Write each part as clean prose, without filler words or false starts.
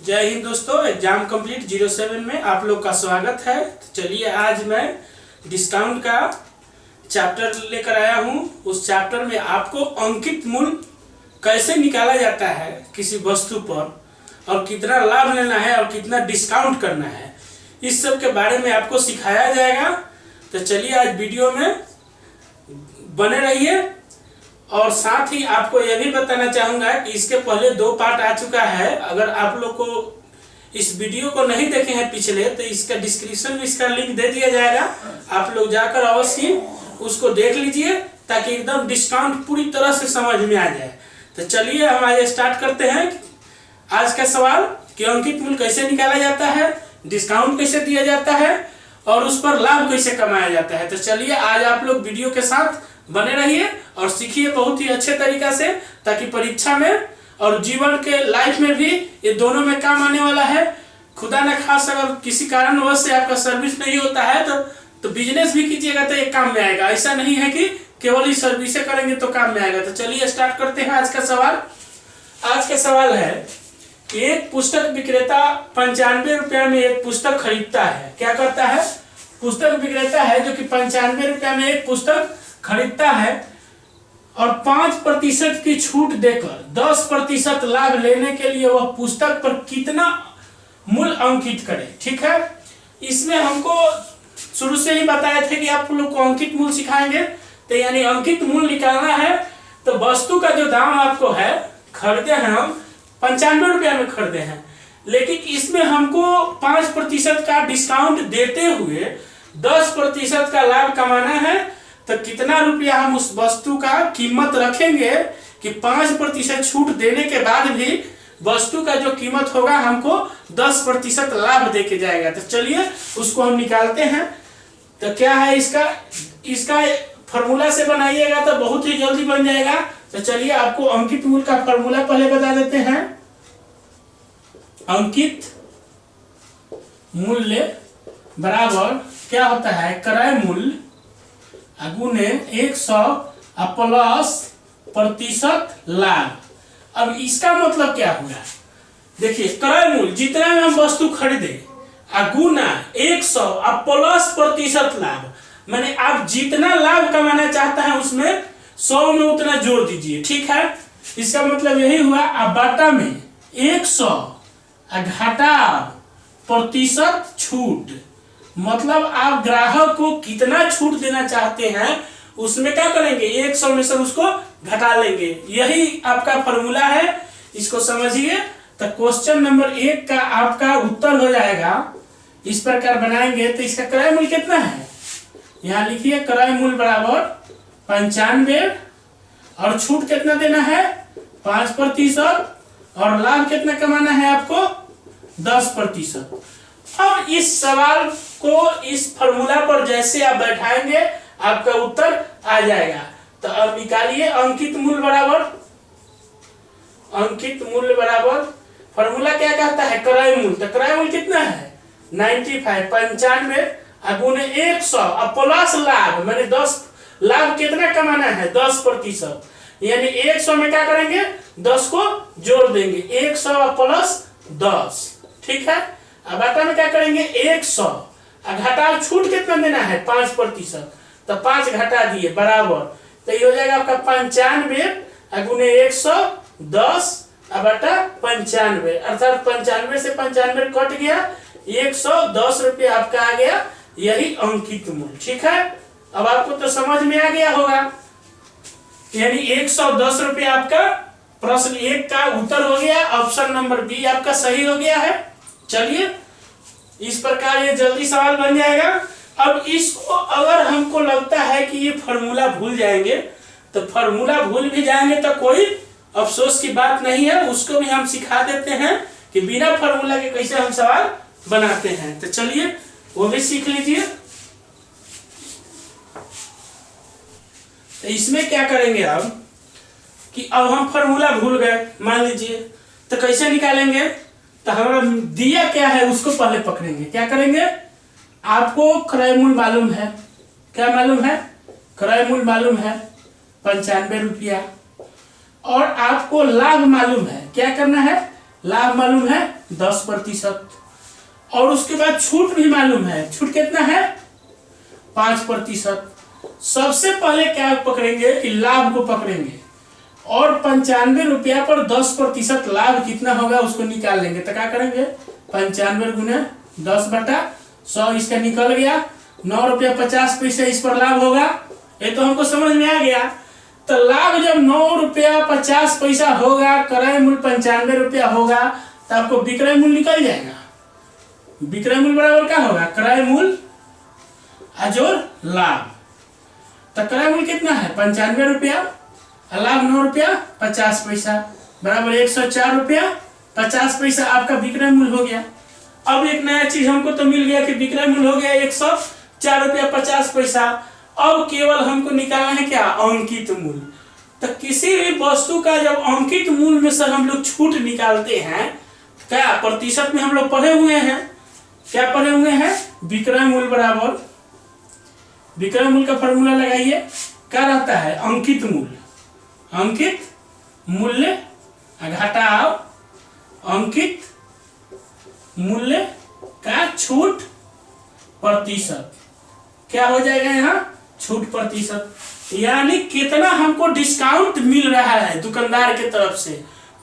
जय हिंद दोस्तों, exam complete 07 में आप लोग का स्वागत है। तो चलिए आज मैं डिस्काउंट का चैप्टर लेकर आया हूँ। उस चैप्टर में आपको अंकित मूल्य कैसे निकाला जाता है किसी वस्तु पर और कितना लाभ लेना है और कितना डिस्काउंट करना है, इस सब के बारे में आपको सिखाया जाएगा। तो चलिए आज वीडियो में बने रहिए। और साथ ही आपको यह भी बताना चाहूँगा कि इसके पहले 2 पार्ट आ चुका है। अगर आप लोग को इस वीडियो को नहीं देखे हैं पिछले, तो इसका डिस्क्रिप्शन में इसका लिंक दे दिया जाएगा। आप लोग जाकर अवश्य उसको देख लीजिए ताकि एकदम डिस्काउंट पूरी तरह से समझ में आ जाए। तो चलिए हम आज स्टार्ट करते हैं आज का सवाल कि अंकित मूल्य कैसे निकाला जाता है, डिस्काउंट कैसे दिया जाता है और उस पर लाभ कैसे कमाया जाता है। तो चलिए आज आप लोग वीडियो के साथ बने रहिए और सीखिए बहुत ही अच्छे तरीका से, ताकि परीक्षा में और जीवन के लाइफ में भी ये दोनों में काम आने वाला है। खुदा न खास अगर किसी कारणवश से आपका सर्विस नहीं होता है तो बिजनेस भी कीजिएगा तो ये काम में आएगा। ऐसा नहीं है कि केवल ही सर्विसें करेंगे तो काम में आएगा। तो चलिए स्टार्ट करते हैं आज का सवाल। आज का सवाल है, एक पुस्तक विक्रेता 95 रुपया में एक पुस्तक खरीदता है। क्या करता है? पुस्तक विक्रेता है जो कि 95 रुपया में एक पुस्तक खरीदता है और 5% की छूट देकर 10% लाभ लेने के लिए वह पुस्तक पर कितना मूल्य अंकित करे। ठीक है, इसमें हमको शुरू से ही बताया थे कि आप लोग को अंकित मूल्य सिखाएंगे। तो यानी अंकित मूल्य निकालना है तो वस्तु का जो दाम आपको है, खरीदे हैं हम 95 रुपया में खरीदे हैं, लेकिन इसमें हमको 5% का डिस्काउंट देते हुए 10% का लाभ कमाना है। तो कितना रुपया हम उस वस्तु का कीमत रखेंगे कि 5% छूट देने के बाद भी वस्तु का जो कीमत होगा हमको 10% लाभ देके जाएगा। तो चलिए उसको हम निकालते हैं। तो क्या है इसका फॉर्मूला से बनाइएगा तो बहुत ही जल्दी बन जाएगा। तो चलिए आपको अंकित मूल्य का फॉर्मूला पहले बता देते हैं। अंकित मूल्य बराबर क्या होता है? क्रय मूल्य गुने 100 प्लस प्रतिशत लाभ। अब इसका मतलब क्या हुआ? देखिए, क्रय मूल्य जितना में हम वस्तु खरीदे गुना 100 प्लस प्रतिशत लाभ, माने आप जितना लाभ कमाना चाहता है उसमें 100 में उतना जोड़ दीजिए। ठीक है, इसका मतलब यही हुआ। अब बाटा में 100 घटा प्रतिशत छूट, मतलब आप ग्राहक को कितना छूट देना चाहते हैं उसमें क्या करेंगे, 100 में से उसको घटा लेंगे। यही आपका फॉर्मूला है, इसको समझिए। तो क्वेश्चन नंबर 1 का आपका उत्तर हो जाएगा। इस प्रकार बनाएंगे तो इसका क्रय मूल्य कितना है, यहाँ लिखिए। क्रय मूल्य बराबर 95 और छूट कितना देना है, 5%, और लाभ कितना कमाना है आपको, 10%। अब इस सवाल को इस फॉर्मूला पर जैसे आप बैठाएंगे आपका उत्तर आ जाएगा। तो अब निकालिए अंकित मूल्य बराबर फॉर्मूला क्या कहता है, क्रय मूल्य। तो क्रय मूल्य कितना है, 95 गुने 100 प्लस लाभ, मैंने 10 लाभ कितना कमाना है, 10%। यानी 100 में क्या करेंगे, 10 को जोड़ देंगे, 100 प्लस 10। ठीक है, अब बाटा में क्या करेंगे, 100 घटा छूट कितना देना है, 5%। तो 5 घटा दिए बराबर, तो ये हो जाएगा आपका 95 गुने 100 10 बटा 95, अर्थात 95 से 95 कट गया, 110 रुपये आपका आ गया। यही अंकित मूल्य। ठीक है, अब आपको तो समझ में आ गया होगा। यानी 110 रुपये आपका प्रश्न 1 का उत्तर हो गया। ऑप्शन नंबर बी आपका सही हो गया है। चलिए इस प्रकार ये जल्दी सवाल बन जाएगा। अब इसको अगर हमको लगता है कि ये फॉर्मूला भूल जाएंगे, तो फॉर्मूला भूल भी जाएंगे तो कोई अफसोस की बात नहीं है, उसको भी हम सिखा देते हैं कि बिना फॉर्मूला के कैसे हम सवाल बनाते हैं। तो चलिए वो भी सीख लीजिए। तो इसमें क्या करेंगे अब कि अब हम फॉर्मूला भूल गए मान लीजिए, तो कैसे निकालेंगे? तो हमारा दिया क्या है उसको पहले पकड़ेंगे। क्या करेंगे, आपको क्रय मूल्य मालूम है, क्या मालूम है, क्रय मूल्य मालूम है 95 रुपया, और आपको लाभ मालूम है। क्या करना है, लाभ मालूम है 10%, और उसके बाद छूट भी मालूम है, छूट कितना है 5%। सबसे पहले क्या पकड़ेंगे कि लाभ को पकड़ेंगे, और 95 रुपया पर 10% लाभ कितना होगा उसको निकाल लेंगे। तो क्या करेंगे 95 गुना 10/100, इसका निकल गया 9 रुपया 50 पैसे इस पर लाभ होगा। ये तो हमको समझ में आ गया। तो लाभ जब 9 रुपया 50 पैसा होगा, क्रय मूल्य 95 रुपया होगा, तो आपको विक्रय मूल्य निकल जाएगा। विक्रय मूल्य बराबर क्या होगा क्रय मूल्य अजोर लाभ। तो क्रय मूल्य कितना है 95 रुपया, लाभ 9 रुपया 50 पैसा बराबर 104 रुपया 50 पैसा आपका विक्रय मूल्य हो गया। अब एक नया चीज हमको तो मिल गया कि विक्रय मूल्य हो गया 104 रुपया 50 पैसा। अब केवल हमको निकालना है क्या अंकित मूल्य। तो किसी भी वस्तु का जब अंकित मूल्य में से हम लोग छूट निकालते हैं, क्या प्रतिशत में हम लोग पढ़े हुए हैं, क्या पढ़े हुए हैं विक्रय मूल्य बराबर, विक्रय मूल्य का फॉर्मूला लगाइए, क्या रहता है अंकित मूल्य, अंकित मूल्य घटाओ अंकित मूल्य का छूट प्रतिशत, क्या हो जाएगा यहाँ छूट प्रतिशत, यानी कितना हमको डिस्काउंट मिल रहा है दुकानदार के तरफ से।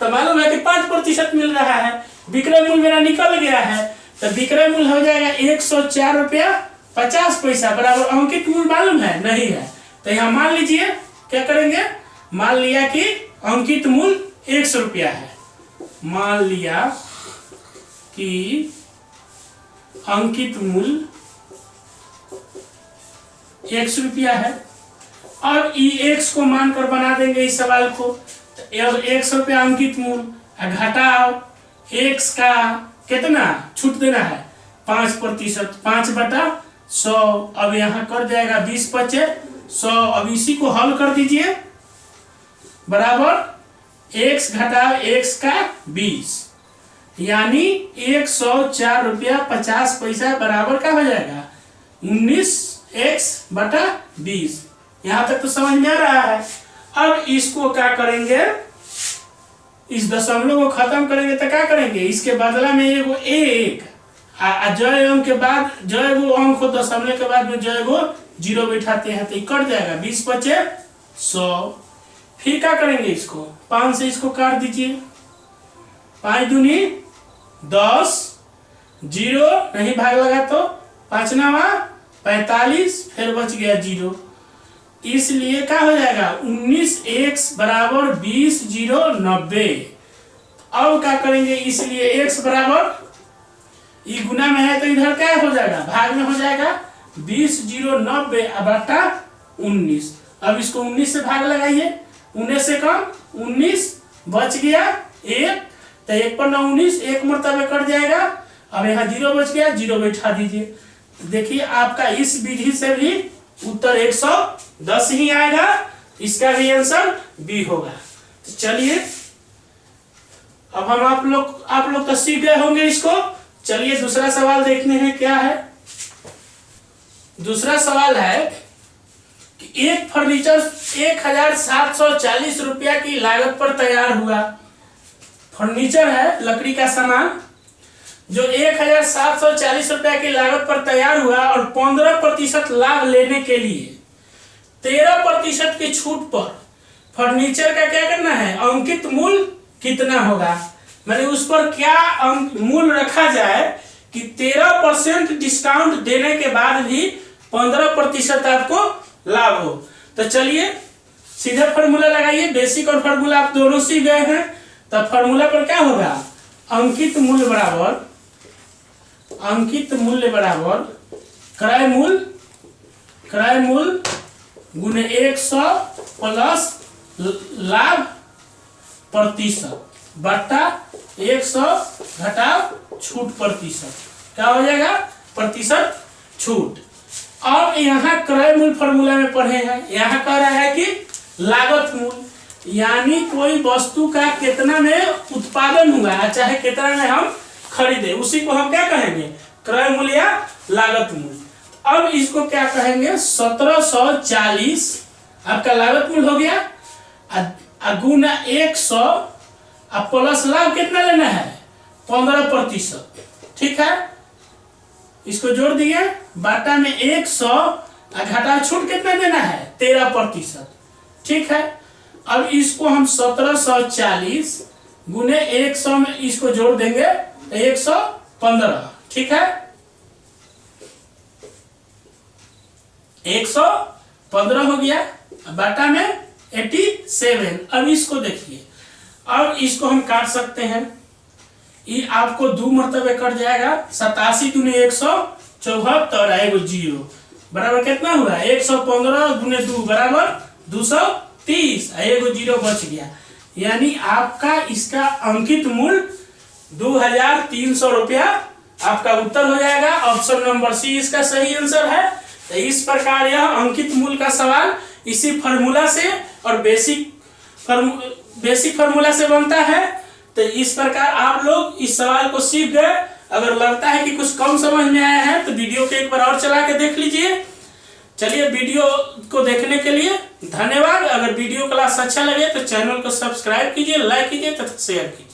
तो मालूम है कि 5% मिल रहा है, विक्रय मूल्य मेरा निकल गया है, तो विक्रय मूल्य हो जाएगा 104 रुपया 50 पैसा बराबर अंकित मूल्य मालूम है नहीं है। तो यहाँ मान लीजिए क्या करेंगे, मान लिया कि अंकित मूल्य 100 रुपया है, मान लिया कि अंकित मूल्य 100 रुपया है। अब x को मानकर बना देंगे इस सवाल को, तो 100 रुपया अंकित मूल्य घटाओ x का कितना छूट देना है 5%, 5/100। अब यहाँ कर जाएगा 20 बचे 100। अब इसी को हल कर दीजिए बराबर x घटाओ x का 20, यानी 104 रुपया 50 पैसा बराबर क्या हो जाएगा 19x/20। यहाँ तक तो समझ में आ रहा है। अब इसको क्या करेंगे, इस दशमलव को खत्म करेंगे तो क्या करेंगे, इसके बदला में एगो एक जय अंक के बाद जय गो अंक हो, दशमलव के बाद में जय गो 0 बैठाते हैं तो कट जाएगा 20 बचे 100। फिर क्या करेंगे, इसको 5 से इसको काट दीजिए, 5 दूनी 10, 0 नहीं भाग लगा तो 5 9 45, फिर बच गया 0, इसलिए क्या हो जाएगा 19x बराबर 20 0 90। अब क्या करेंगे, इसलिए x बराबर ये गुना में है तो इधर क्या हो जाएगा भाग में हो जाएगा 20 0 90 बटा 19। अब इसको 19 से भाग लगाइए, 19 से कम 19 बच गया 1, तो 1 पर 9 19 एक मरतबे कट जाएगा। अब यहाँ 0 बच गया, 0 बैठा दीजिए। देखिए आपका इस विधि से भी उत्तर 110 ही आएगा, इसका भी आंसर बी होगा। तो चलिए अब हम आप लोग तो सीख गए होंगे इसको। चलिए दूसरा सवाल देखते हैं क्या है। दूसरा सवाल है कि एक फर्नीचर 1740 रुपया की लागत पर तैयार हुआ। फर्नीचर है लकड़ी का सामान जो 1740 रुपया की लागत पर तैयार हुआ और 15% लाभ लेने के लिए 13% की छूट पर फर्नीचर का क्या करना है, अंकित मूल्य कितना होगा, माने उस पर क्या मूल्य रखा जाए कि 13% डिस्काउंट देने के बाद भी 15% आपको लाभ हो। तो चलिए सीधे फॉर्मूला लगाइए, बेसिक और फॉर्मूला आप दोनों सीख गए हैं। तो फॉर्मूला पर क्या होगा, अंकित मूल्य बराबर क्रय मूल्य गुने 100 प्लस लाभ प्रतिशत बटा 100 घटाओ छूट प्रतिशत, क्या हो जाएगा प्रतिशत छूट। अब यहाँ क्रय मूल्य फॉर्मूला में पढ़े हैं, यहाँ कह रहा है कि लागत मूल्य यानी कोई वस्तु का कितना में उत्पादन हुआ चाहे कितना में हम खरीदे, उसी को हम क्या कहेंगे क्रय मूल्य या लागत मूल्य। अब इसको क्या कहेंगे 1740 आपका लागत मूल्य हो गया, गुना 100 अब प्लस लाभ कितना लेना है 15%, ठीक है। इसको जोड़ दिए, बाटा में 100 घटा छूट कितना देना है 13%, ठीक है। अब इसको हम 1740 गुने 100 में इसको जोड़ देंगे 115, ठीक है। 115 हो गया, बाटा में 87। अब इसको देखिए, अब इसको हम काट सकते हैं, ये आपको 2 मरतबे कट जाएगा। 87 गुने 174 आएगा 0 बराबर कितना हुआ 115 गुने 2 बराबर 230, एगो 0 बच गया। यानी आपका इसका अंकित मूल्य 2300 रुपया आपका उत्तर हो जाएगा। ऑप्शन नंबर सी इसका सही आंसर है। तो इस प्रकार यह अंकित मूल्य का सवाल इसी फार्मूला से और बेसिक फार्मूला से बनता है। तो इस प्रकार आप लोग इस सवाल को सीख गए। अगर लगता है कि कुछ कम समझ में आया है तो वीडियो को एक बार और चला के देख लीजिए। चलिए, वीडियो को देखने के लिए धन्यवाद। अगर वीडियो क्लास अच्छा लगे तो चैनल को सब्सक्राइब कीजिए, लाइक कीजिए तथा शेयर कीजिए।